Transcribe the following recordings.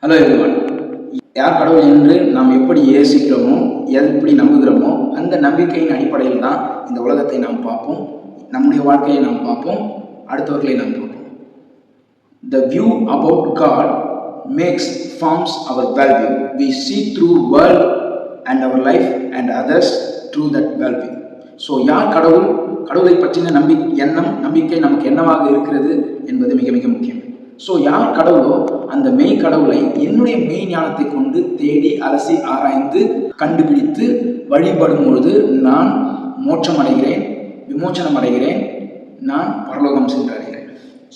Hello everyone. யார் கடவுள் என்று நாம் எப்படி யோசிக்கிறோமோ, எப்படி நம்புகிறோமோ, அந்த நம்பிக்கையின் அடிப்படையில் தான் இந்த உலகத்தை நாம் பார்ப்போம், நம்முடைய வாழ்க்கையை நாம் பார்ப்போம், அடுத்தவர்களை நாம் பார்ப்போம். The view about God forms our value. We see through world and our life and others through that value. So யார் கடவுள், கடவுளை பற்றின நம்பிக்கை நமக்கு என்னவாக இருக்கிறது என்பது மிக மிக முக்கியம். ஸோ யார் கடவுளோ அந்த மெய் கடவுளை என்னுடைய மெய் ஞானத்தை கொண்டு தேடி அலசி ஆராய்ந்து கண்டுபிடித்து வழிபடும் பொழுது நான் மோட்சம் அடைகிறேன், விமோச்சனம் அடைகிறேன், நான் பரலோகம் சென்றடைகிறேன்.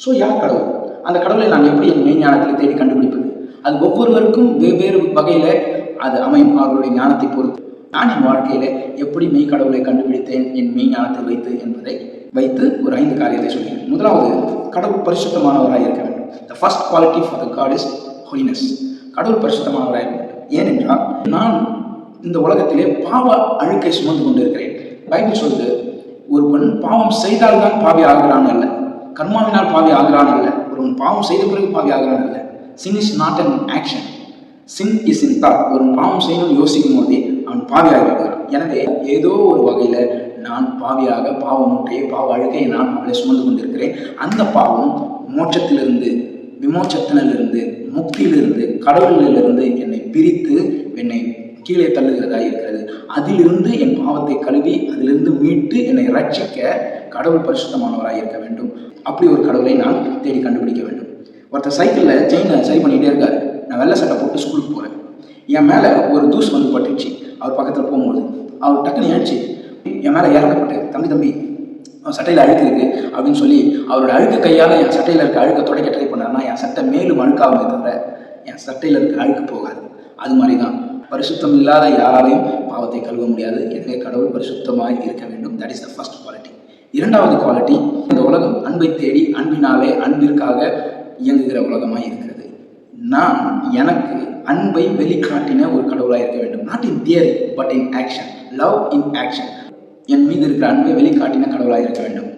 ஸோ யார் கடவுள், அந்த கடவுளை நான் எப்படி என் மெய் ஞானத்தில் தேடி கண்டுபிடிப்பது? அது ஒவ்வொருவருக்கும் வெவ்வேறு வகையில் அது அமையும், அவர்களுடைய ஞானத்தை பொறுத்து. நான் என் வாழ்க்கையில் எப்படி மெய் கடவுளை கண்டுபிடித்தேன் என் மெய் ஞானத்தை வைத்து என்பதை வைத்து ஒரு 5 காரியத்தை சொல்கிறேன். முதலாவது, கடவுள் பரிசுத்தமானவராக இருக்க வேண்டும். The first quality for the God is holiness. கடவுள் பரிசுத்தமானவராக இருக்க வேண்டும். ஏனென்றால் நான் இந்த உலகத்திலே பாவ அழுக்கை சுமந்து கொண்டு இருக்கிறேன். பைபிள் சொல்லுது, ஒருவன் பாவம் செய்தால்தான் பாவி ஆகிறான் அல்ல, கர்மாவினால் பாவி ஆகிறான் அல்ல, ஒருவன் பாவம் செய்த பிறகு பாவி ஆகிறான் அல்ல. Sin is not an action. Sin is in thought. ஒரு பாவம் செய்யணும்னு யோசிக்கும் போதே அவன் பாவியாக இருக்கிறான். எனவே ஏதோ ஒரு வகையில் நான் பாவியாக பாவ மூட்டையை, பாவ அழுக்கையை நான் அவளை சுமந்து கொண்டிருக்கிறேன். அந்த பாவம் மோட்சத்திலிருந்து, விமோச்சத்திலிருந்து, முக்தியிலிருந்து, கடவுளிலிருந்து என்னை பிரித்து என்னை கீழே தள்ளுகிறதா இருக்கிறது. அதிலிருந்து என் பாவத்தை கழுவி அதிலிருந்து மீட்டு என்னை ரட்சிக்க கடவுள் பரிசுத்தமானவராக இருக்க வேண்டும். அப்படி ஒரு கடவுளை நான் தேடி கண்டுபிடிக்க வேண்டும். ஒருத்தர் சைக்கிளில் செயினை சரி பண்ணிகிட்டே இருக்காரு. நான் வெள்ளை சட்டை போட்டு ஸ்கூலுக்கு போகிறேன். என் மேலே ஒரு தூசு வந்து பட்டுச்சு. அவர் பக்கத்தில் போகும்போது அவர் டக்குன்னு ஏறிச்சு என் மேலே இறக்கப்பட்டு, தம்பி சட்டையில் அழுக்கு இருக்குது அப்படின்னு சொல்லி அவரோட அழுக்கு கையால் என் சட்டையில் இருக்க அழுக்க துடைக்க ட்ரை பண்ணாருன்னா என் சட்டை மேலும் அழுக்காகுமே தவிர என் சட்டையில் இருக்க அழுக்கு போகாது. அது மாதிரி தான் பரிசுத்தம் இல்லாத யாராலையும் பாவத்தை கழுவ முடியாது. எனவே கடவுள் பரிசுத்தமாக இருக்க வேண்டும். That is the first quality. இரண்டாவது குவாலிட்டி, இந்த உலகம் அன்பை தேடி அன்பினாலே அன்பிற்காக இயங்குகிற உலகமாக இருக்கிறது. நான் எனக்கு அன்பை வெளிக்காட்டின ஒரு கடவுளாக இருக்க வேண்டும். Not in theory but in action. Love in action. என் மீது இருக்கிற அன்பை வெளிக்காட்டின கடவுளாக இருக்க வேண்டும்.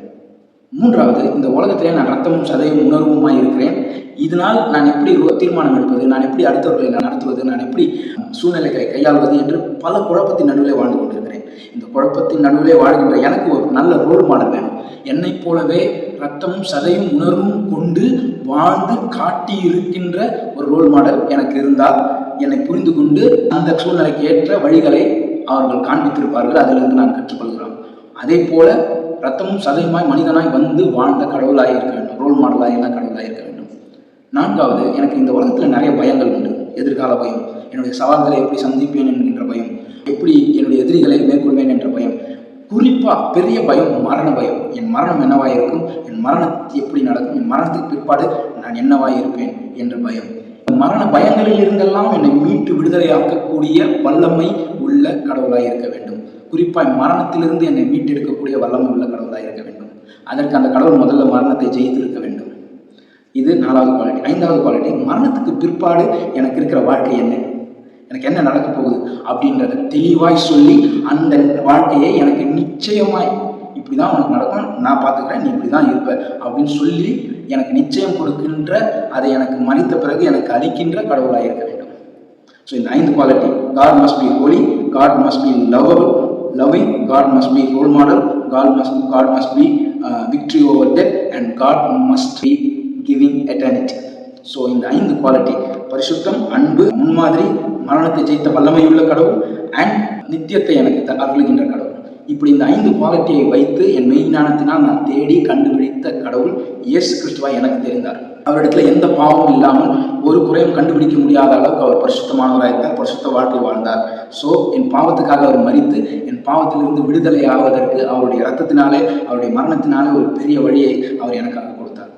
மூன்றாவது, இந்த உலகத்திலே நான் ரத்தமும் சதையும் உணர்வுமாய் இருக்கிறேன். இதனால் நான் எப்படி தீர்மானம் எடுப்பது, நான் எப்படி அடுத்தவர்களை நடத்துவது, நான் எப்படி சூழ்நிலைகளை கையாள்வது என்று பல குழப்பத்தின் நடுவிலே வாழ்ந்து கொண்டிருக்கிறேன். இந்த குழப்பத்தின் நடுவிலே வாழ்கின்ற எனக்கு ஒரு நல்ல ரோல் மாடல் வேணும். என்னைப் போலவே ரத்தமும் சதையும் உணர்வும் கொண்டு வாழ்ந்து காட்டி இருக்கின்ற ஒரு ரோல் மாடல் எனக்கு இருந்தால் என்னை புரிந்து கொண்டு அந்த சூழ்நிலைக்கு ஏற்ற வழிகளை அவர்கள் காண்பித்திருப்பார்கள். அதிலிருந்து நான் கற்றுக்கொள்கிறோம். அதே போல ரத்தமும் சதையுமாய் மனிதனாய் வந்து வாழ்ந்த கடவுளாக இருக்க வேண்டும். ரோல் மாடலாக இருந்தால் கடவுளாக இருக்க வேண்டும். நான்காவது, எனக்கு இந்த உலகத்தில் நிறைய பயங்கள் உண்டு. எதிர்கால பயம், என்னுடைய சவால்களை எப்படி சந்திப்பேன் என்கின்ற பயம், எப்படி என்னுடைய எதிரிகளை மேற்கொள்வேன் என்ற பயம், குறிப்பாக பெரிய பயம் மரண பயம். என் மரணம் என்னவாக இருக்கும், என் மரணம் எப்படி நடக்கும், என் மரணத்துக்கு பிற்பாடு நான் என்னவாக இருப்பேன் என்ற பயம். மரண பயங்களில் இருந்தெல்லாம் என்னை மீட்டு விடுதலையாக்கக்கூடிய வல்லமை உள்ள கடவுளாக இருக்க வேண்டும். குறிப்பாக மரணத்திலிருந்து என்னை மீட்டெடுக்கக்கூடிய வல்லமை உள்ள கடவுளாக இருக்க வேண்டும். அதற்கு அந்த கடவுள் முதல்ல மரணத்தை ஜெயித்திருக்க வேண்டும். இது 4வது குவாலிட்டி. 5வது குவாலிட்டி, மரணத்துக்கு பிற்பாடு எனக்கு இருக்கிற வாழ்க்கை என்ன, எனக்கு என்ன நடக்க போகுது அப்படின்றத தெளிவாய் சொல்லி அந்த வாழ்க்கையை எனக்கு நிச்சயமாய் இப்படி தான் உனக்கு நடக்கும், நான் பார்த்துக்கிறேன், நீ இப்படி தான் இருப்ப அப்படின்னு சொல்லி எனக்கு நிச்சயம் கொடுக்கின்ற, அதை எனக்கு மறித்த பிறகு எனக்கு அளிக்கின்ற கடவுளாக இருக்க வேண்டும். ஸோ இந்த 5 quality, God must be holy, God must be loving, God must be role model, God must be victory over death, and God must be giving eternity. So இந்த 5 குவாலிட்டி, பரிசுத்தம், அன்பு, முன்மாதிரி, மரணத்தை ஜெயித்த வல்லமையுள்ள கடவுள் அண்ட் நித்தியத்தை எனக்கு அருளுகின்ற கடவுள். இப்படி இந்த 5 குவாலிட்டியை வைத்து என் மெய்ஞானத்தினால் நான் தேடி கண்டுபிடித்த கடவுள் இயேசு கிறிஸ்துவா எனக்கு தெரிந்தார். அவரிடத்துல எந்த பாவமும் இல்லாமல் ஒரு குறையும் கண்டுபிடிக்க முடியாத அளவுக்கு அவர் பரிசுத்தமானவராக இருந்தார், பரிசுத்த வாழ்க்கை வாழ்ந்தார். ஸோ என் பாவத்துக்காக அவர் மரித்து என் பாவத்திலிருந்து விடுதலை ஆவதற்கு அவருடைய இரத்தத்தினாலே, அவருடைய மரணத்தினாலே ஒரு பெரிய வழியை அவர் எனக்காக கொடுத்தார்.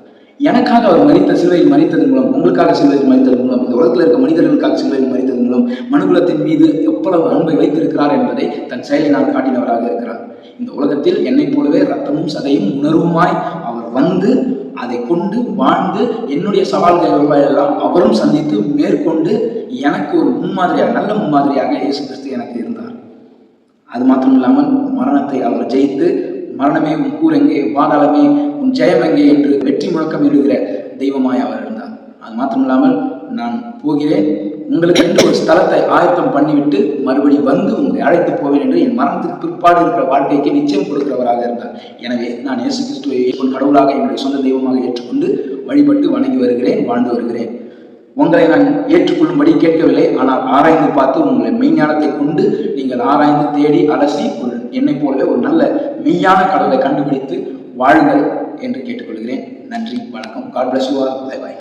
எனக்காக அவர் மரித்த சிலுவையில் மரித்ததன் மூலம், உங்களுக்காக சிலுவையில் மரித்ததன் மூலம், இந்த உலகத்தில் இருக்க மனிதர்களுக்காக சிலுவையில் மரித்ததன் மூலம் மனுகுலத்தின் மீது எவ்வளவு அன்பை வைத்திருக்கிறார் என்பதை தன் செயலினால் காட்டினவராக இருக்கிறார். இந்த உலகத்தில் என்னைப் போலவே ரத்தமும் சதையும் உணர்வுமாய் அவர் வந்து அதை கொண்டு வாழ்ந்து என்னுடைய சவால்களை எல்லாம் அவரும் சந்தித்து மேற்கொண்டு எனக்கு ஒரு முன்மாதிரியாக, நல்ல முன்மாதிரியாக இயேசு கிறிஸ்து எனக்கு இருந்தார். அது மாத்திரம் இல்லாமல் மரணத்தை அவர் ஜெயித்து, மரணமே உன் கூர் எங்கே, பாதாளமே உன் ஜெயம் எங்கே என்று வெற்றி முழக்கம் இடுகிற தெய்வமாய் அவர் இருந்தார். அது மாத்திரம் இல்லாமல் நான் போகிறேன், உங்களுக்கு என்று ஒரு ஸ்தலத்தை ஆயத்தம் பண்ணிவிட்டு மறுபடி வந்து உங்களை அழைத்து போவேன் என்று என் மரணத்துக்கு பிற்பாடு இருக்கிற வாழ்க்கைக்கு நிச்சயம் கொடுக்கிறவராக இருந்தார். எனவே நான் இயேசு கிறிஸ்துவை கடவுளாக என்னுடைய சொந்த தெய்வமாக ஏற்றுக்கொண்டு வழிபட்டு வணங்கி வருகிறேன், வாழ்ந்து வருகிறேன். உங்களை நான் ஏற்றுக்கொள்ளும்படி கேட்கவில்லை, ஆனால் ஆராய்ந்து பார்த்து உங்களை மெய்ஞானத்தை கொண்டு நீங்கள் ஆராய்ந்து தேடி அலசி ஒரு என்னை போலவே ஒரு நல்ல மெய்யான கடவுளை கண்டுபிடித்து வாழுங்கள் என்று கேட்டுக்கொள்கிறேன். நன்றி, வணக்கம். God bless you all. Bye bye.